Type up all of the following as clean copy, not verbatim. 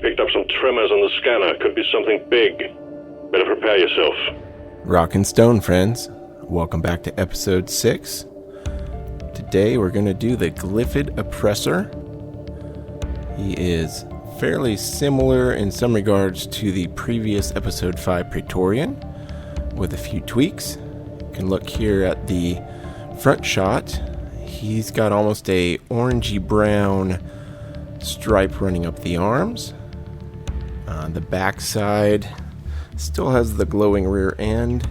Picked up some tremors on the scanner. Could be something big. Better prepare yourself. Rock and Stone, friends. Welcome back to episode 6. Today we're going to do the Glyphid Oppressor. He is fairly similar in some regards to the previous episode 5 Praetorian, with a few tweaks. You can look here at the front shot. He's got almost a orangey brown stripe running up the arms. On the back side still has the glowing rear end,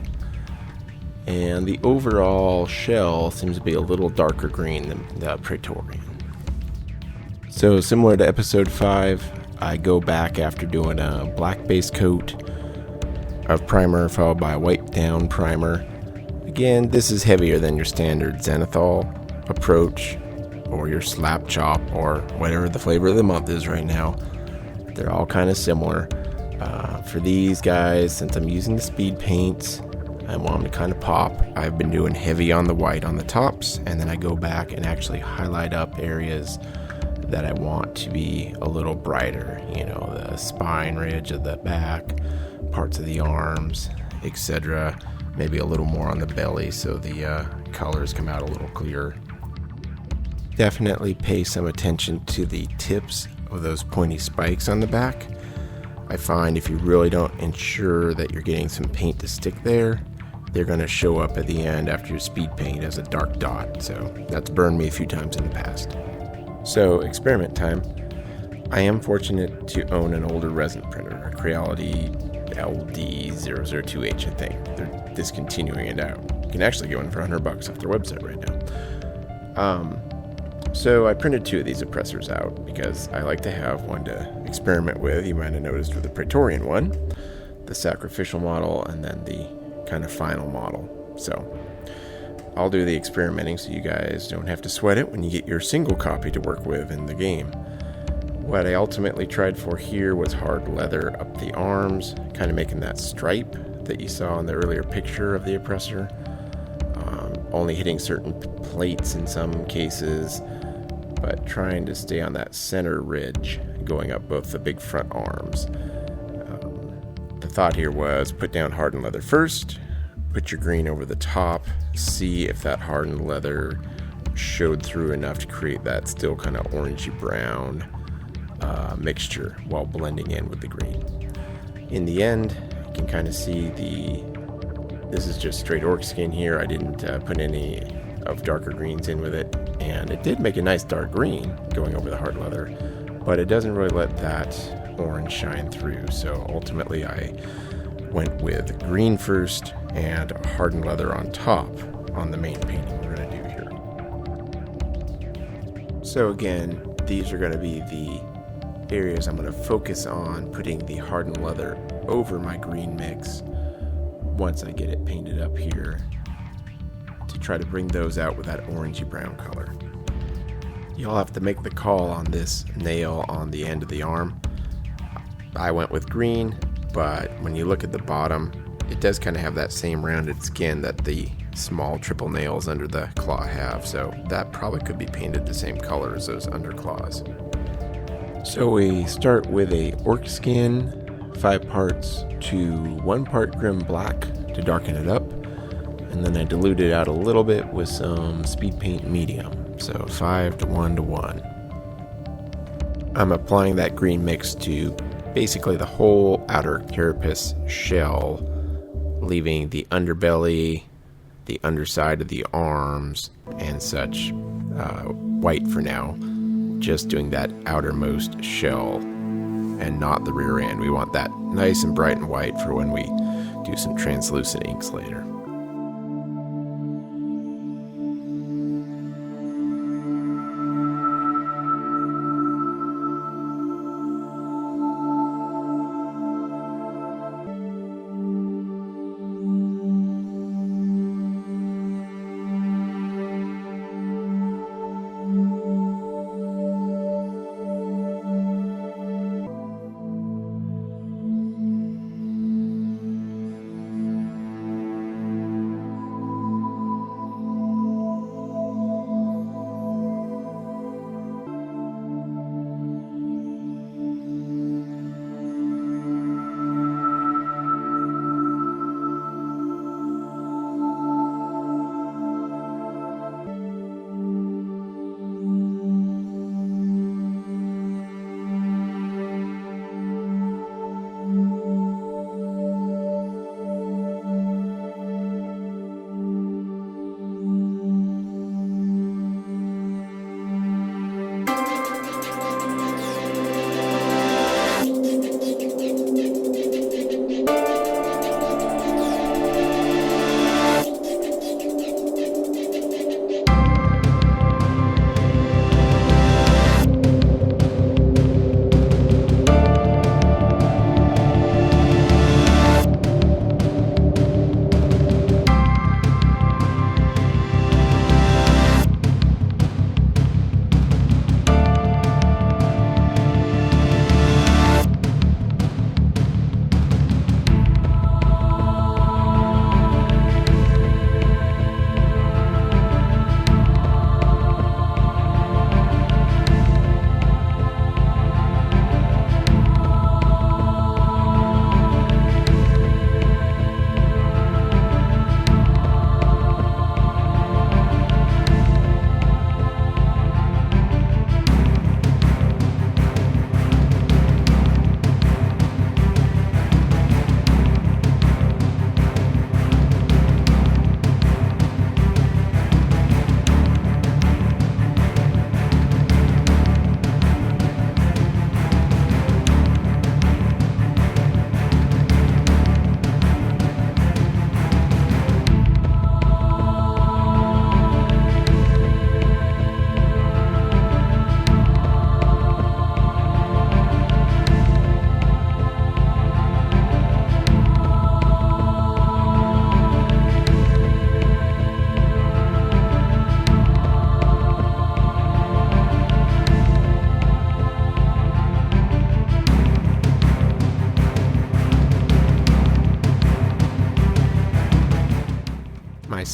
and the overall shell seems to be a little darker green than the Praetorian. So similar to episode 5, I go back after doing a black base coat of primer followed by a white down primer. Again, this is heavier than your standard Zenithal approach or your slap chop or whatever the flavor of the month is right now. They're all kind of similar. For these guys, since I'm using the Speedpaints, I want them to kind of pop. I've been doing heavy on the white on the tops, and then I go back and actually highlight up areas that I want to be a little brighter. You know, the spine ridge of the back, parts of the arms, etc. Maybe a little more on the belly so the colors come out a little clearer. Definitely pay some attention to the tips of those pointy spikes on the back. I find if you really don't ensure that you're getting some paint to stick there, they're going to show up at the end after your speed paint as a dark dot. So that's burned me a few times in the past. So experiment time. I am fortunate to own an older resin printer, a Creality LD0002H, I think. They're discontinuing it out. You can actually get one for $100 off their website right now. So I printed 2 of these oppressors out because I like to have one to experiment with. You might have noticed with the Praetorian one, the sacrificial model, and then the kind of final model. So I'll do the experimenting so you guys don't have to sweat it when you get your single copy to work with in the game. What I ultimately tried for here was hard leather up the arms, kind of making that stripe that you saw in the earlier picture of the oppressor. Only hitting certain plates in some cases, but trying to stay on that center ridge going up both the big front arms. The thought here was put down hardened leather first, put your green over the top, see if that hardened leather showed through enough to create that still kind of orangey brown mixture while blending in with the green. In the end, you can kind of see this is just straight orc skin here. I didn't put any of darker greens in with it, and it did make a nice dark green going over the hard leather, but it doesn't really let that orange shine through. So ultimately I went with green first and hardened leather on top on the main painting we're going to do here. So again, these are going to be the areas I'm going to focus on putting the hardened leather over my green mix once I get it painted up here, to try to bring those out with that orangey brown color. You'll have to make the call on this nail on the end of the arm. I went with green, but when you look at the bottom, it does kind of have that same rounded skin that the small triple nails under the claw have, so that probably could be painted the same color as those underclaws. So we start with a orc skin, 5 parts to 1 part Grim Black to darken it up, and then I dilute it out a little bit with some Speedpaint medium, so 5 to 1 to 1. I'm applying that green mix to basically the whole outer carapace shell, leaving the underbelly, the underside of the arms, and such white for now, just doing that outermost shell and not the rear end. We want that nice and bright and white for when we do some translucent inks later.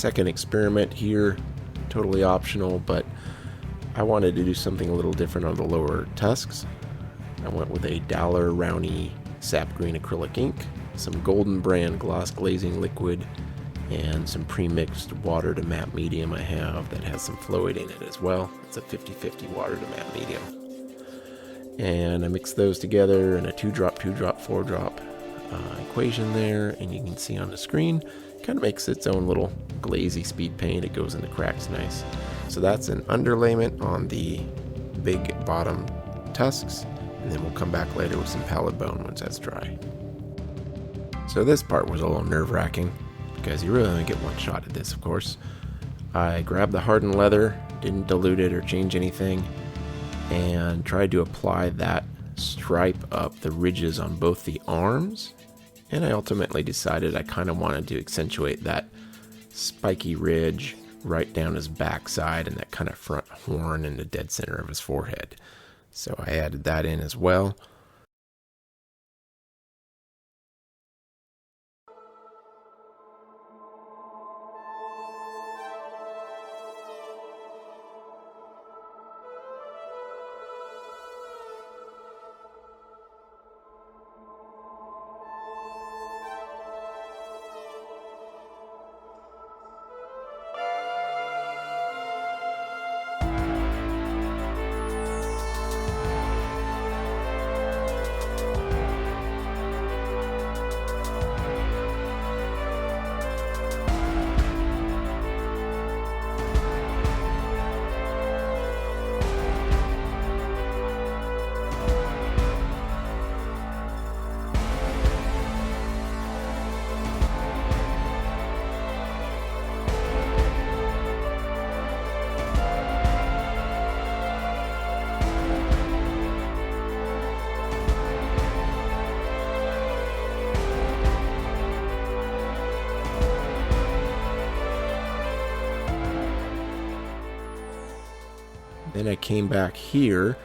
second experiment here, totally optional, but I wanted to do something a little different on the lower tusks. I went with a Daler Rowney sap green acrylic ink, some Golden brand gloss glazing liquid, and some pre-mixed water to matte medium I have that has some fluid in it as well. It's a 50-50 water to matte medium. And I mixed those together in a 2-drop, 2-drop, 4-drop equation there, and you can see on the screen, kind of makes its own little glazy speed paint. It goes in the cracks nice. So that's an underlayment on the big bottom tusks, and then we'll come back later with some Palid Bone once that's dry. So this part was a little nerve-wracking, because you really only get one shot at this, of course. I grabbed the Hardened Leather, didn't dilute it or change anything, and tried to apply that stripe up the ridges on both the arms, and I ultimately decided I kind of wanted to accentuate that spiky ridge right down his backside and that kind of front horn in the dead center of his forehead. So I added that in as well. Then I came back here,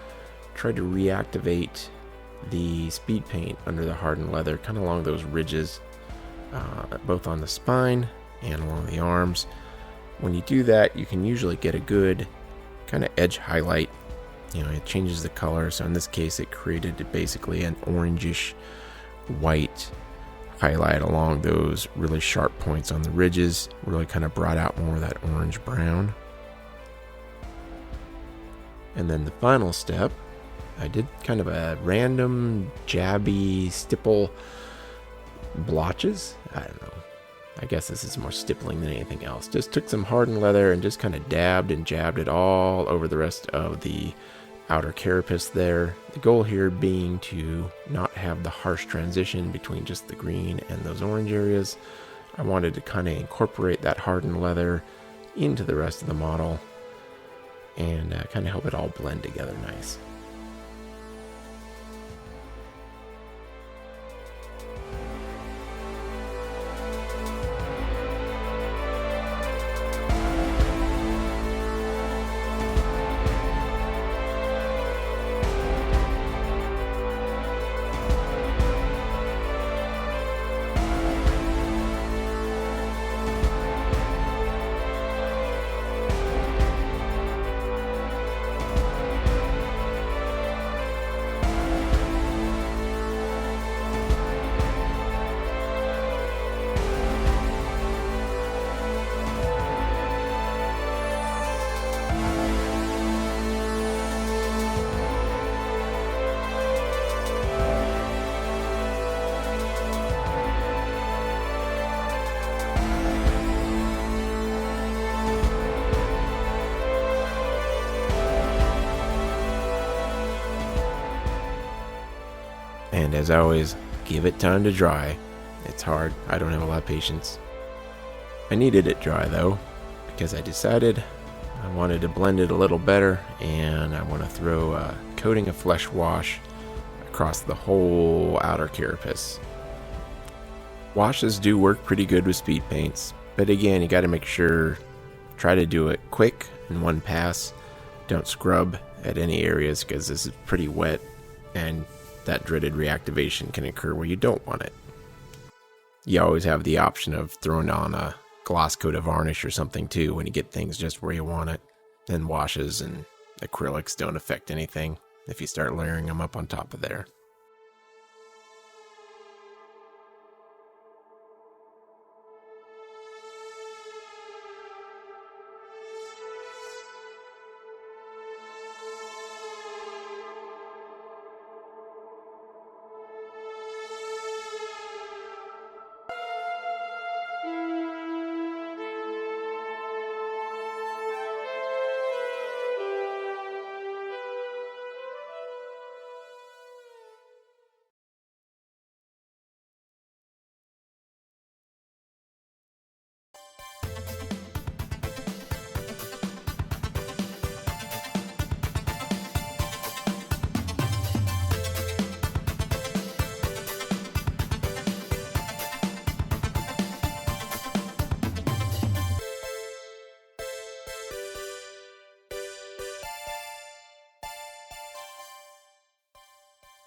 tried to reactivate the speed paint under the Hardened Leather, kind of along those ridges, both on the spine and along the arms. When you do that, you can usually get a good kind of edge highlight. You know, it changes the color. So in this case, it created basically an orangish white highlight along those really sharp points on the ridges. Really kind of brought out more of that orange brown. And then the final step, I did kind of a random jabby stipple blotches. I don't know. I guess this is more stippling than anything else. Just took some Hardened Leather and just kind of dabbed and jabbed it all over the rest of the outer carapace there. The goal here being to not have the harsh transition between just the green and those orange areas. I wanted to kind of incorporate that Hardened Leather into the rest of the model and kind of help it all blend together nice. And as always, give it time to dry. It's hard. I don't have a lot of patience. I needed it dry though, because I decided I wanted to blend it a little better, and I want to throw a coating of Felsh wash across the whole outer carapace. Washes do work pretty good with speed paints, but again, you got to make sure, try to do it quick in one pass. Don't scrub at any areas because this is pretty wet, and that dreaded reactivation can occur where you don't want it. You always have the option of throwing on a gloss coat of varnish or something too when you get things just where you want it. And washes and acrylics don't affect anything if you start layering them up on top of there.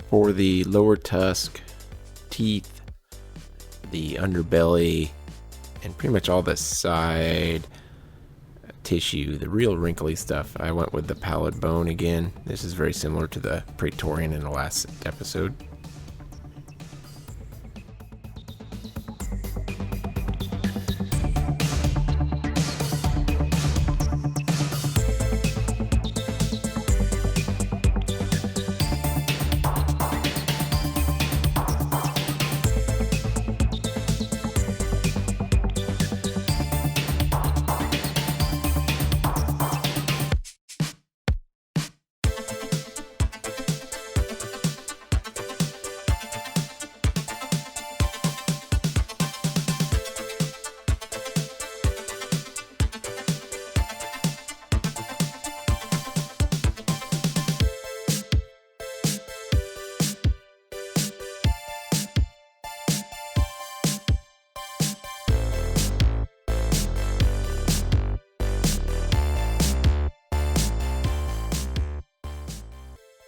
For the lower tusk, teeth, the underbelly, and pretty much all the side tissue, the real wrinkly stuff, I went with the Palid Bone again. This is very similar to the Praetorian in the last episode.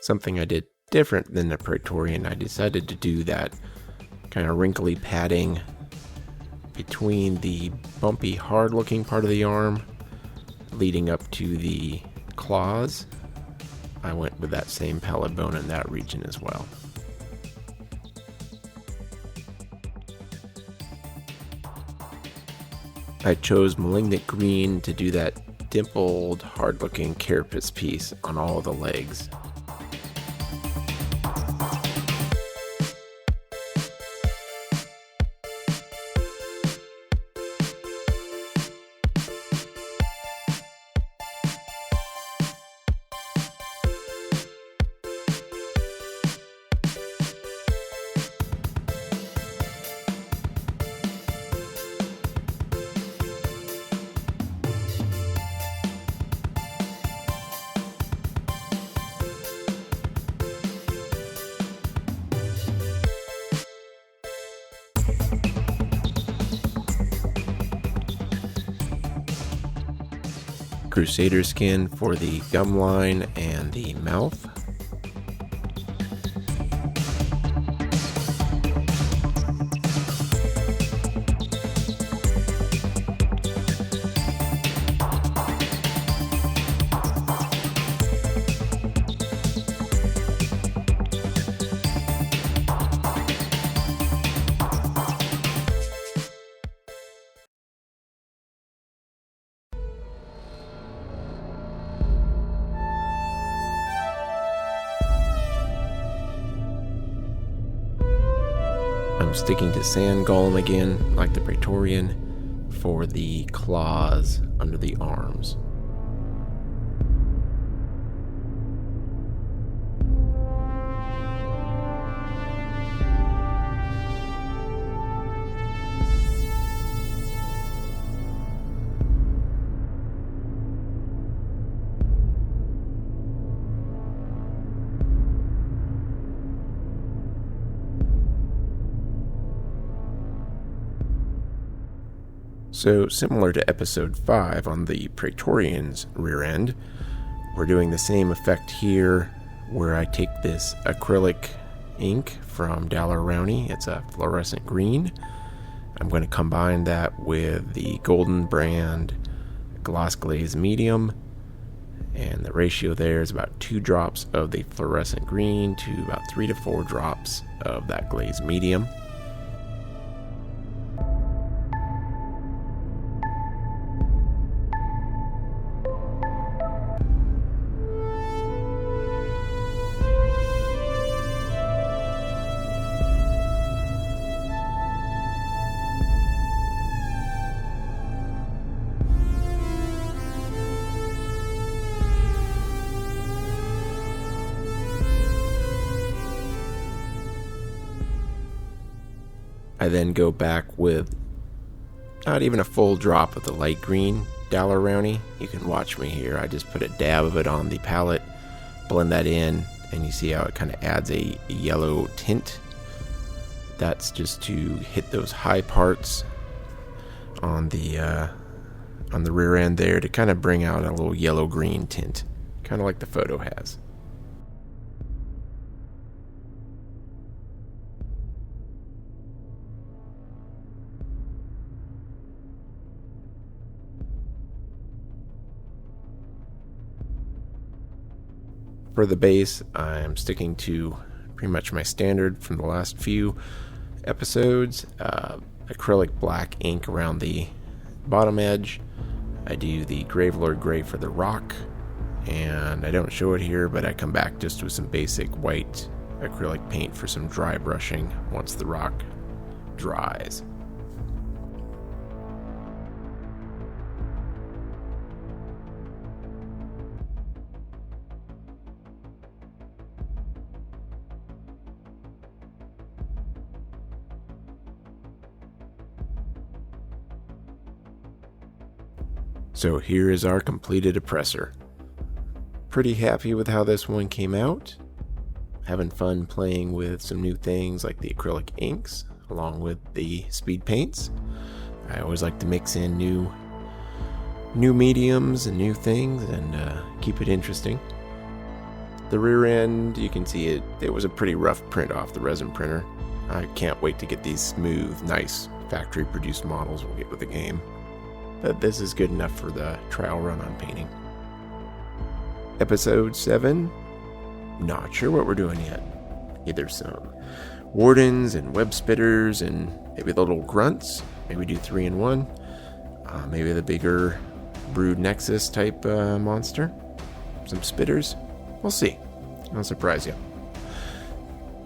Something I did different than the Praetorian, I decided to do that kind of wrinkly padding between the bumpy, hard-looking part of the arm leading up to the claws. I went with that same Palid Bone in that region as well. I chose Malignant Green to do that dimpled, hard-looking Carapace piece on all of the legs. Crusader Skin for the gum line and the mouth. I'm sticking to Sand Golem again, like the Praetorian, for the claws under the arms. So, similar to episode 5 on the Praetorian's rear end, we're doing the same effect here, where I take this acrylic ink from Daler Rowney. It's a fluorescent green. I'm going to combine that with the Golden brand Gloss Glaze Medium, and the ratio there is about 2 drops of the Florescent Green to about 3 to 4 drops of that Glaze Medium. I then go back with not even a full drop of the light green Daler Rowney. You can watch me here. I just put a dab of it on the palette, blend that in, and you see how it kind of adds a yellow tint. That's just to hit those high parts on the rear end there to kind of bring out a little yellow-green tint, kind of like the photo has. For the base, I'm sticking to pretty much my standard from the last few episodes. Acrylic black ink around the bottom edge. I do the Gravelord gray for the rock, and I don't show it here, but I come back just with some basic white acrylic paint for some dry brushing once the rock dries. So here is our completed oppressor. Pretty happy with how this one came out. Having fun playing with some new things like the acrylic inks along with the speed paints. I always like to mix in new mediums and new things and keep it interesting. The rear end, you can see it was a pretty rough print off the resin printer. I can't wait to get these smooth, nice factory produced models we'll get with the game. But this is good enough for the trial run on painting. Episode 7, not sure what we're doing yet. Either some wardens and web spitters and maybe the little grunts. Maybe do 3 in 1. Maybe the bigger brood nexus type monster. Some spitters. We'll see. I'll surprise you.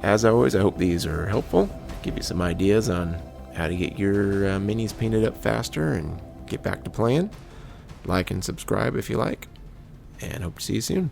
As always, I hope these are helpful. Give you some ideas on how to get your minis painted up faster and get back to playing. Like and subscribe if you like, and hope to see you soon.